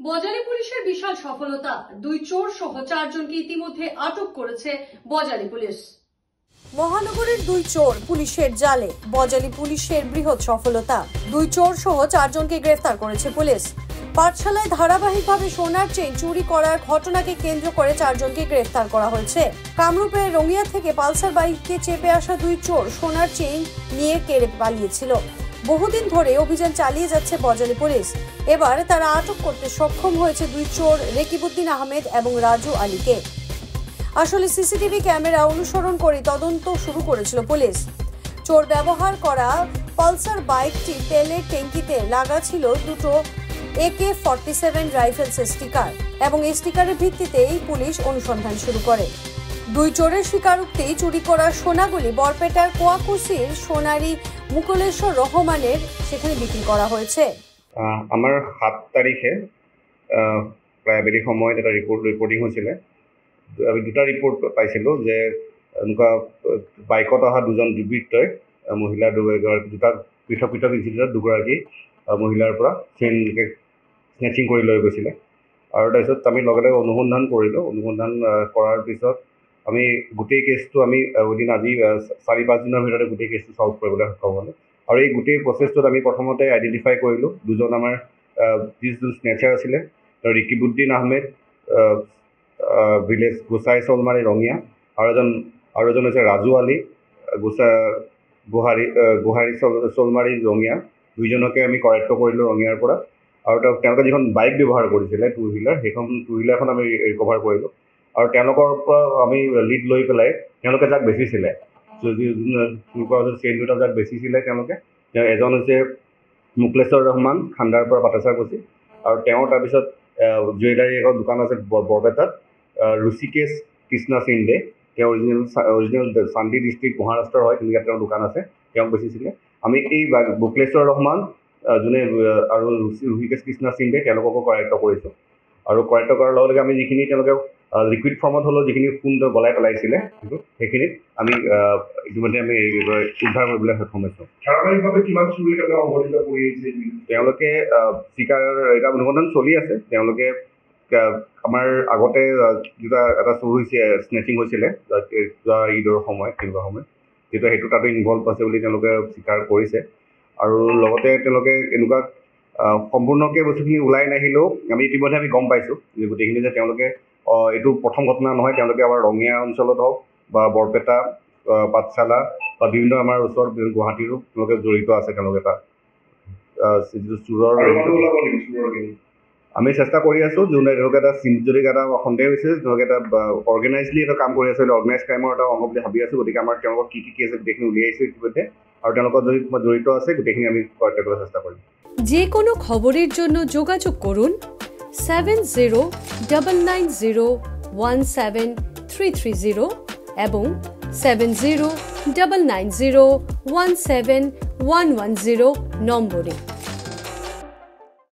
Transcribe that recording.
বজালী পুলিশের বিশাল সফলতা, দুই চোর সহ 4 জনকে ইতিমধ্যে আটক করেছে বজালী পুলিশ। মহানগরের দুই চোর পুলিশের জালে, বজালী পুলিশের বৃহৎ সফলতা। দুই চোর সহ 4 জনকে গ্রেফতার করেছে পুলিশ। পাঠশালায় ধারাবাহিকভাবে সোনার চেইন চুরি করার ঘটনাকে কেন্দ্র করে 4 জনকে গ্রেফতার করা হয়েছে। কামরূপের রঙিয়া থেকে পালসার বাইকে চেপে আসা দুই চোর সোনার চেইন নিয়ে কেড়ে পালিয়েছিল। বহুদিন ধরে অভিযান চালিয়ে যাচ্ছে বজালী পুলিশ। এবার তারা আটক করতে সক্ষম হয়েছে দুই চোর রেকিবউদ্দিন আহমেদ এবং রাজু আলীকে। আসলে সিসিটিভি ক্যামেরা অনুসরণ করে তদন্ত শুরু করেছিল পুলিশ। চোর ব্যবহার করা পালসার বাইকটি তেলের ট্যাঙ্কিতে লাগা ছিল দুটো AK-47 রাইফেলস স্টিকার এবং এই স্টিকারের ভিত্তিতেই পুলিশ অনুসন্ধান শুরু করে। দুই চোরের স্বীকারোক্তি, চুরি করা সোনাগুলি বরপেটার কোয়াকুসির সোনারি মুকুলেশ্বর রহমানের সেখানে বিক্রি করা হয়েছে। আমার 7 তারিখে প্রায় আবেলি সময়ত এটা ৰিপৰ্টিং হৈছিলে। আমি দুটা ৰিপৰ্ট পাইছিলোঁ যে এনেকুৱা বাইকত অহা দুজন দুৰ্বৃত্তই মহিলা দুটা পৃথক পৃথক ইনচিডেণ্টত দুগৰাকী মহিলাৰ পৰা চেইনকে স্নেচিং কৰি লৈ গৈছিলে। আৰু তাৰপিছত আমি লগে অনুসন্ধান কৰিলোঁ। অনুসন্ধান কৰাৰ পিছত আমি গোটেই কেছটো আমি উইদিন আজি 4-5 দিনৰ ভিতৰতে গোটেই কেছটো ছল্ভ কৰিবলৈ সক্ষম হ'লোঁ। আৰু এই গোটেই প্ৰচেছটোত আমি প্ৰথমতে আইডেণ্টিফাই কৰিলোঁ দুজন আমাৰ যিজন স্নেচাৰ আছিলে, ৰেকিবউদ্দিন আহমেদ, ভিলেজ গোসাই চলমাৰী ৰঙিয়া, আৰু এজন হৈছে ৰাজু আলী গোহাৰী চলমাৰী ৰঙিয়া। দুইজনকে আমি কৰায়ত্ব কৰিলোঁ ৰঙিয়াৰ পৰা। আৰু তেওঁলোকে যিখন বাইক ব্যৱহাৰ কৰিছিলে টু হুইলাৰ, সেইখন টু হুইলাৰখন আমি ৰিকভাৰ কৰিলোঁ। আৰু তেওঁলোকৰ পৰা আমি লিড লৈ পেলাই তেওঁলোকে যাক বেচিছিলে, চেইন দুটা যাক বেচিছিলে তেওঁলোকে, এজন হৈছে মুকুলেশ্বৰ ৰহমান খান্দাৰ পৰা পাটাচাৰকুছি, আৰু তেওঁৰ তাৰপিছত জুৱেলাৰী এখন দোকান আছে বৰপেটাত, ঋষিকেশ কৃষ্ণা সিন্দে, তেওঁ অৰিজিনেল চান্দি ডিষ্ট্ৰিক্ট মহাৰাষ্ট্ৰৰ হয়, তেনেকৈ তেওঁৰ দোকান আছে, তেওঁক বেচিছিলে। আমি এই মুকুলেশ্বৰ ৰহমান যোনে আৰু ঋষিকেশ কৃষ্ণা সিন্দে তেওঁলোককো কৰায়ত্ব কৰিছোঁ। আৰু কৰায়ত্ব কৰাৰ লগে লগে আমি যিখিনি তেওঁলোকে লিকুইড ফৰ্মত হ'লেও যিখিনি সোণ গলাই পেলাইছিলে সেইখিনিত আমি ইতিমধ্যে আমি উদ্ধাৰ কৰিবলৈ সক্ষম হৈছোঁ। তেওঁলোকে চিকাৰ এটা অনুসন্ধান চলি আছে। তেওঁলোকে আমাৰ আগতে এটা চুৰ হৈছে, স্নেচিং হৈছিলে যোৱা ঈদৰ সময়ত, তেনেকুৱা সময়ত, যিটো সেইটো তাতে ইনভলভ আছে বুলি তেওঁলোকে স্বীকাৰ কৰিছে। আৰু লগতে তেওঁলোকে এনেকুৱা সম্পূৰ্ণকৈ বস্তুখিনি ওলাই নাহিলেও আমি ইতিমধ্যে আমি গম পাইছোঁ যে গোটেইখিনি যে তেওঁলোকে এইটো প্ৰথম ঘটনা নহয়। তেওঁলোকে আমাৰ ৰঙিয়া অঞ্চলত হওক বা বৰপেটা, পাঠশালা বা বিভিন্ন আমাৰ ওচৰত গুৱাহাটীৰো তেওঁলোকে জড়িত আছে। তেওঁলোকে এটা যিটো চোৰৰ আমি চেষ্টা কৰি আছোঁ। যোনে তেওঁলোকে এটা যদি এটা সন্দেহ হৈছে, তেওঁলোকে এটা অৰ্গেনাইজলি এটা কাম কৰি আছে, অৰ্গেনাইজ ক্ৰাইমৰ এটা অংগ বুলি ভাবি আছোঁ। গতিকে আমাৰ তেওঁলোকক কি আছে গোটেইখিনি উলিয়াইছোঁ ইতিমধ্যে, আৰু তেওঁলোকৰ যদি জড়িত আছে গোটেইখিনি আমি কৰাৰ চেষ্টা কৰিম। যে কোনো খবৰেৰ জন্য যোগাযোগ কৰুন 7099017330 এবং 7099017110 নম্বৰে।